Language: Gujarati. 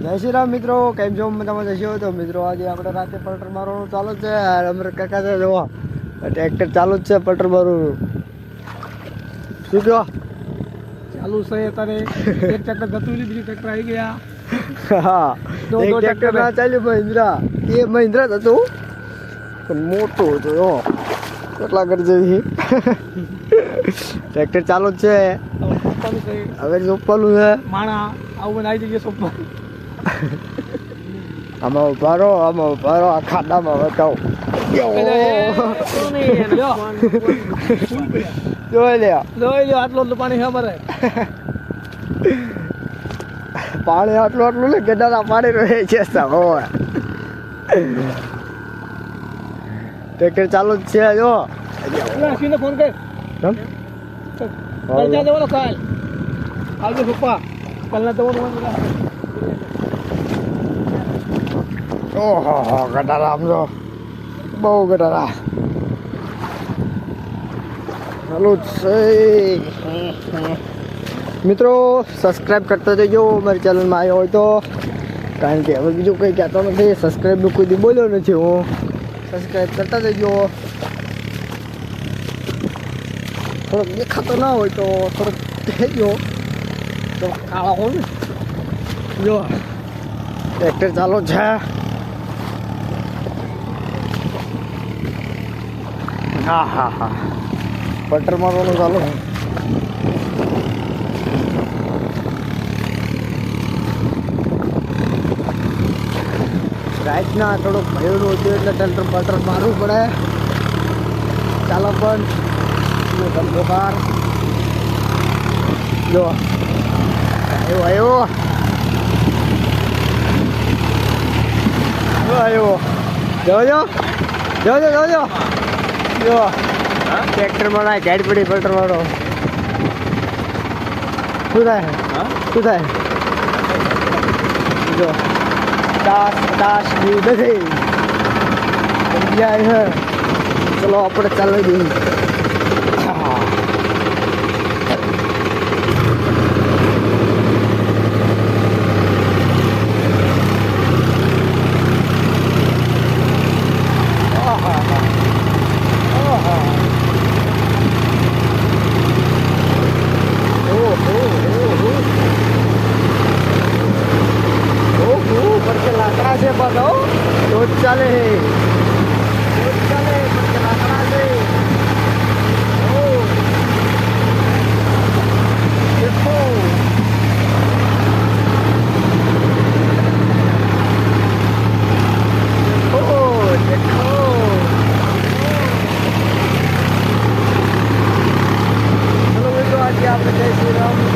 જય શ્રી રામ મિત્રો, કેમ છો? મજામાં જશો તો મિત્રો આજે આપણે રાતે પલટર મારવાનું ચાલુ જ છે. અમારે કાકા છે જોવા ટ્રેક્ટર ચાલુ જ છે પલટર મારવાનું. શું કહો? ચાલુ છે અત્યારે એક ટ્રેક્ટર ગતું બીજી ટ્રેક્ટર આવી ગયા. હા, એક ટ્રેક્ટર ના ચાલ્યું મહિન્દ્રા, એ મહિન્દ્રા જ હતું પણ મોટું હતું. જો કેટલા કરી જઈ ટ્રેક્ટર ચાલુ જ છે. હવે સોંપવાનું છે માણા આવું આવી જઈએ સોપવા. આમાં ઉભારો આ ખાડામાં બતાવો. જોઈ લે આટલું પાણી છે મારે. પાણી આટલું ને ગડાના પાણી રહે છે. ટ્રેક્ટર ચાલુ જ છે. જો ફોન કર જવાનો કાલ આવજો પપ્પા કાલના જવાનું. ઓહો ગટારા આમ જો બહુ ગટારા ચાલુ જ છે. મિત્રો સબસ્ક્રાઈબ કરતા જજો મારી ચેનલમાં આવ્યો હોય તો, કારણ કે હવે બીજું કંઈ કહેતો નથી. સબસ્ક્રાઈબનું કોઈ દી બોલ્યો નથી હું. સબસ્ક્રાઈબ કરતા જજો. થોડોક દેખાતો ના હોય તો થોડોક કહેજો. તો કાળા હોય ને. જો ટ્રેક્ટર ચાલુ છે. હા હા હા, પલટર મારવાનું ચાલુ. રાઈટના થોડુંક ભરેલું હતું એટલે ટ્રેક્ટર પલટર મારવું પડે. ચાલો પણ ધંધો કાર જો આવ્યો જોજો જો ટ્રેક્ટર માં ગાડી પડી પલટર વાળો. શું થાય જો દાસ નથી. ચલો આપણે ચાલવી દઈએ. લાકડા છે બધો રોજ ચાલે લાકડા છે. દેખો ચલો મિત્રો આજે આપણે જય શ્રી રામ.